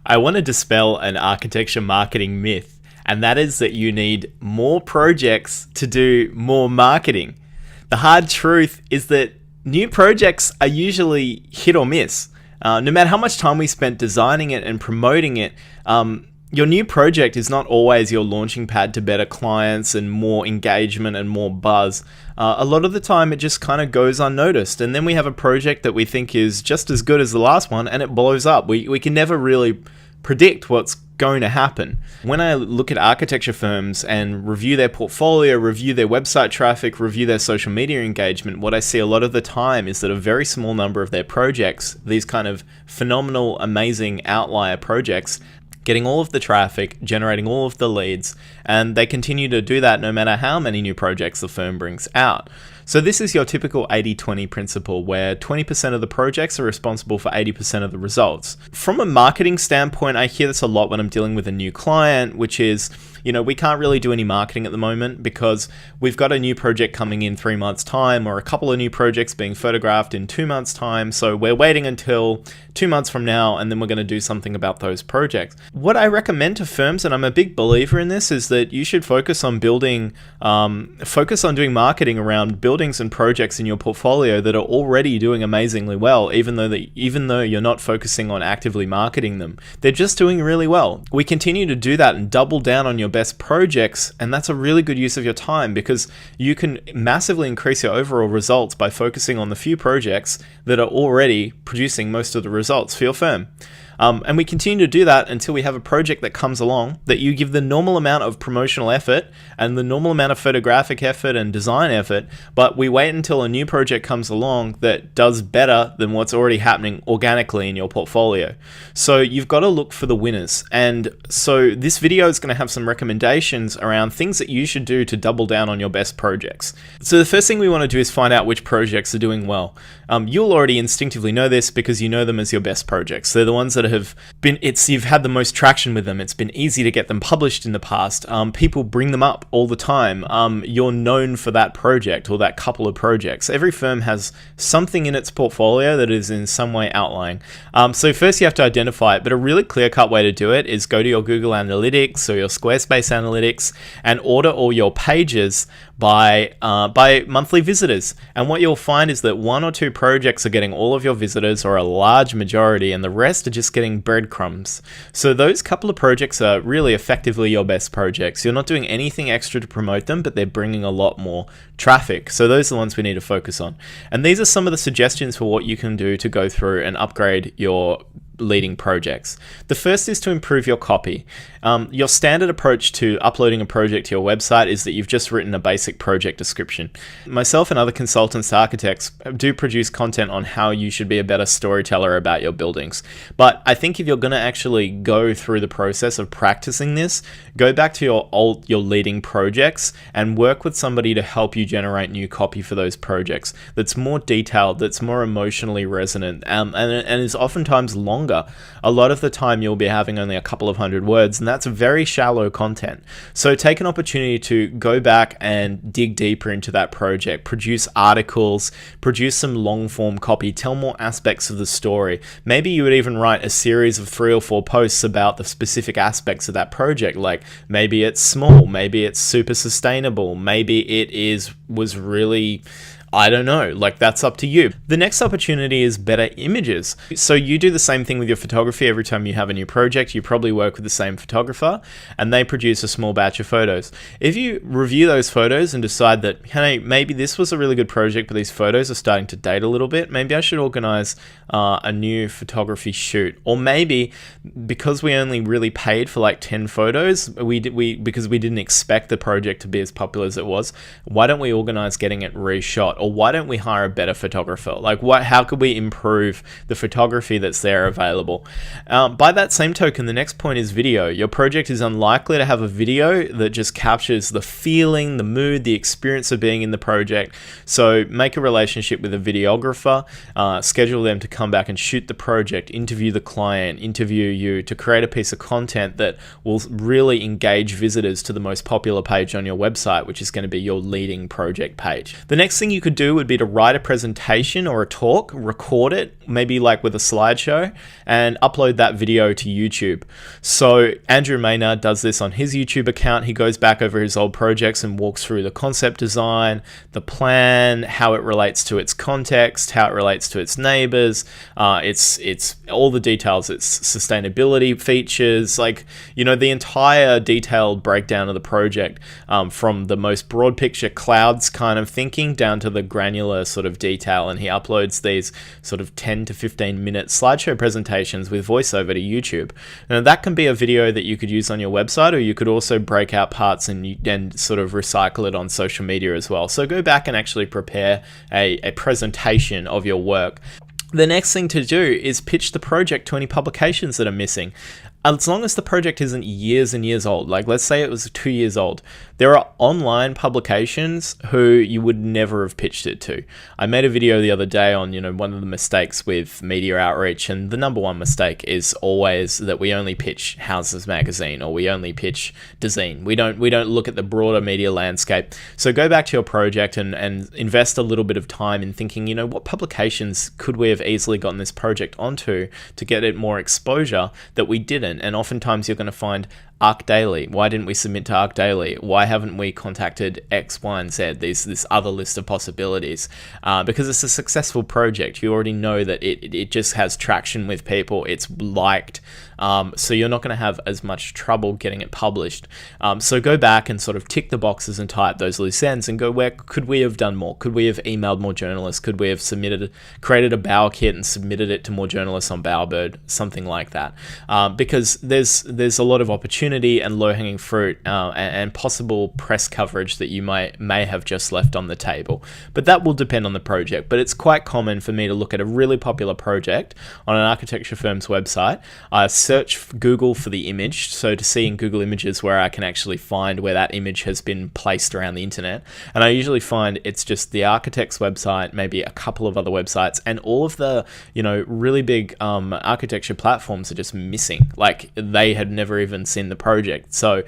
I want to dispel an architecture marketing myth, and that is that you need more projects to do more marketing. The hard truth is that new projects are usually hit or miss. No matter how much time we spent designing it and promoting it, your new project is not always your launching pad to better clients and more engagement and more buzz. A lot of the time it just kind of goes unnoticed, and then we have a project that we think is just as good as the last one and it blows up. We can never really predict what's going to happen. When I look at architecture firms and review their portfolio, review their website traffic, review their social media engagement, what I see a lot of the time is that a very small number of their projects, these kind of phenomenal, amazing outlier projects, getting all of the traffic, generating all of the leads, and they continue to do that no matter how many new projects the firm brings out. So this is your typical 80-20 principle, where 20% of the projects are responsible for 80% of the results. From a marketing standpoint, I hear this a lot when I'm dealing with a new client, which is, we can't really do any marketing at the moment because we've got a new project coming in 3 months' time, or a couple of new projects being photographed in 2 months' time. So we're waiting until 2 months from now, and then we're going to do something about those projects. What I recommend to firms, and I'm a big believer in this, is that you should focus on doing marketing around buildings and projects in your portfolio that are already doing amazingly well, even though you're not focusing on actively marketing them. They're just doing really well. We continue to do that and double down on your best projects, and that's a really good use of your time because you can massively increase your overall results by focusing on the few projects that are already producing most of the results for your firm. And we continue to do that until we have a project that comes along that you give the normal amount of promotional effort and the normal amount of photographic effort and design effort, but we wait until a new project comes along that does better than what's already happening organically in your portfolio. So you've got to look for the winners. And so this video is going to have some recommendations around things that you should do to double down on your best projects. So the first thing we want to do is find out which projects are doing well. You'll already instinctively know this because you know them as your best projects. They're the ones that have been, you've had the most traction with them. It's been easy to get them published in the past. People bring them up all the time. You're known for that project or that couple of projects. Every firm has something in its portfolio that is in some way outlying. So first you have to identify it, but a really clear-cut way to do it is go to your Google Analytics or your Squarespace Analytics and order all your pages by monthly visitors. And what you'll find is that 1 or 2 projects are getting all of your visitors, or a large majority, and the rest are just getting breadcrumbs. So those couple of projects are really effectively your best projects. You're not doing anything extra to promote them, but they're bringing a lot more traffic. So those are the ones we need to focus on. And these are some of the suggestions for what you can do to go through and upgrade your leading projects. The first is to improve your copy. Your standard approach to uploading a project to your website is that you've just written a basic project description. Myself and other consultants, architects, do produce content on how you should be a better storyteller about your buildings. But I think if you're going to actually go through the process of practicing this, go back to your leading projects and work with somebody to help you generate new copy for those projects that's more detailed, that's more emotionally resonant, and is oftentimes longer. A lot of the time you'll be having only a couple of hundred words, and that's very shallow content. So take an opportunity to go back and dig deeper into that project, produce articles, produce some long form copy, tell more aspects of the story. Maybe you would even write a series of 3 or 4 posts about the specific aspects of that project, like maybe it's small, maybe it's super sustainable, maybe it was really, I don't know, like that's up to you. The next opportunity is better images. So you do the same thing with your photography. Every time you have a new project, you probably work with the same photographer and they produce a small batch of photos. If you review those photos and decide that, hey, maybe this was a really good project, but these photos are starting to date a little bit, maybe I should organize a new photography shoot. Or maybe because we only really paid for like 10 photos, because we didn't expect the project to be as popular as it was, why don't we organize getting it reshot? Or why don't we hire a better photographer? Like how could we improve the photography that's there available? By that same token, the next point is video. Your project is unlikely to have a video that just captures the feeling, the mood, the experience of being in the project. So make a relationship with a videographer, schedule them to come back and shoot the project, interview the client, interview you to create a piece of content that will really engage visitors to the most popular page on your website, which is going to be your leading project page. The next thing you could could do would be to write a presentation or a talk, record it, maybe like with a slideshow, and upload that video to YouTube. So Andrew Maynard does this on his YouTube account. He goes back over his old projects and walks through the concept design, the plan, how it relates to its context, how it relates to its neighbors, it's all the details, its sustainability features, like, you know, the entire detailed breakdown of the project, from the most broad picture clouds kind of thinking down to the granular sort of detail. And he uploads these sort of 10 to 15 minute slideshow presentations with voiceover to YouTube. Now that can be a video that you could use on your website, or you could also break out parts and sort of recycle it on social media as well. So go back and actually prepare a presentation of your work. The next thing to do is pitch the project to any publications that are missing. As long as the project isn't years and years old, like let's say it was 2 years old, there are online publications who you would never have pitched it to. I made a video the other day on, one of the mistakes with media outreach, and the number one mistake is always that we only pitch Houses Magazine, or we only pitch Dezeen. We don't look at the broader media landscape. So go back to your project and invest a little bit of time in thinking, what publications could we have easily gotten this project onto to get it more exposure that we didn't. And oftentimes you're going to find Arc Daily. Why didn't we submit to Arc Daily? Why haven't we contacted X, Y, and Z? This other list of possibilities. Because it's a successful project. You already know that it just has traction with people. It's liked. So you're not going to have as much trouble getting it published. So go back and sort of tick the boxes and tie up those loose ends and go, where could we have done more? Could we have emailed more journalists? Could we have created a Bower kit and submitted it to more journalists on Bowerbird? Something like that. Because there's a lot of opportunity and low-hanging fruit and possible press coverage that you may have just left on the table. But that will depend on the project. But it's quite common for me to look at a really popular project on an architecture firm's website. I search Google for the image, so to see in Google Images where I can actually find where that image has been placed around the internet. And I usually find it's just the architect's website, maybe a couple of other websites, and all of the really big architecture platforms are just missing. Like they had never even seen the project. So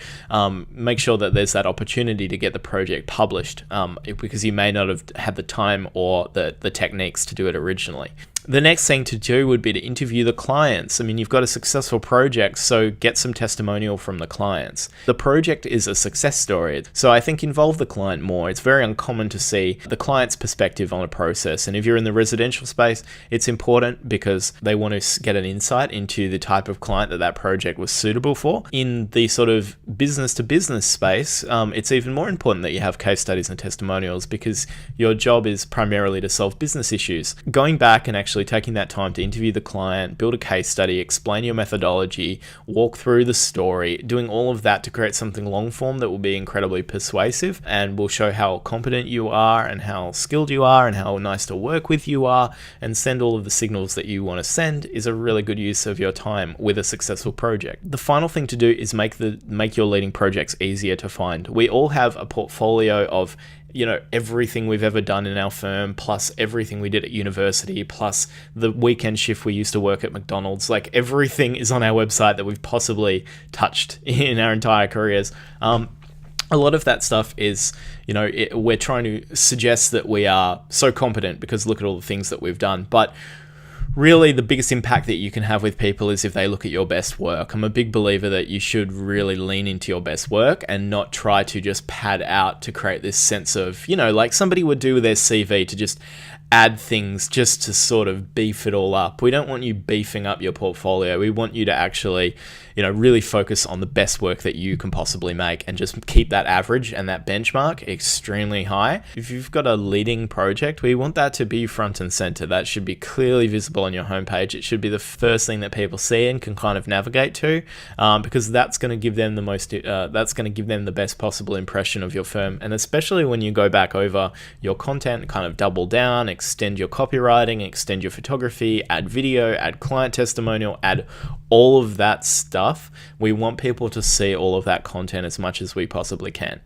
make sure that there's that opportunity to get the project published, because you may not have had the time or the techniques to do it originally. The next thing to do would be to interview the clients. I mean, you've got a successful project, so get some testimonial from the clients. The project is a success story, so I think involve the client more. It's very uncommon to see the client's perspective on a process. And if you're in the residential space, it's important because they want to get an insight into the type of client that project was suitable for. In the sort of business to business space, it's even more important that you have case studies and testimonials, because your job is primarily to solve business issues. Going back and actually taking that time to interview the client, build a case study, explain your methodology, walk through the story, doing all of that to create something long form that will be incredibly persuasive and will show how competent you are and how skilled you are and how nice to work with you are, and send all of the signals that you want to send, is a really good use of your time with a successful project. The final thing to do is make your leading projects easier to find. We all have a portfolio of everything we've ever done in our firm, plus everything we did at university, plus the weekend shift we used to work at McDonald's. Like everything is on our website that we've possibly touched in our entire careers. A lot of that stuff is, we're trying to suggest that we are so competent because look at all the things that we've done. But really, the biggest impact that you can have with people is if they look at your best work. I'm a big believer that you should really lean into your best work and not try to just pad out to create this sense of, like somebody would do with their CV, to just add things just to sort of beef it all up. We don't want you beefing up your portfolio. We want you to actually, really focus on the best work that you can possibly make and just keep that average and that benchmark extremely high. If you've got a leading project, we want that to be front and center. That should be clearly visible on your homepage. It should be the first thing that people see and can kind of navigate to, because that's going to give them the best possible impression of your firm. And especially when you go back over your content, kind of double down, extend your copywriting, extend your photography, add video, add client testimonial, add all of that stuff. We want people to see all of that content as much as we possibly can.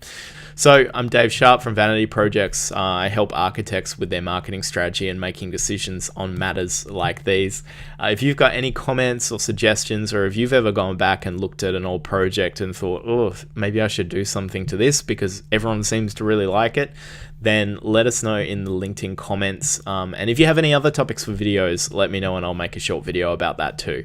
So I'm Dave Sharp from Vanity Projects. I help architects with their marketing strategy and making decisions on matters like these. If you've got any comments or suggestions, or if you've ever gone back and looked at an old project and thought, oh, maybe I should do something to this because everyone seems to really like it, then let us know in the LinkedIn comments. And if you have any other topics for videos, let me know and I'll make a short video about that too.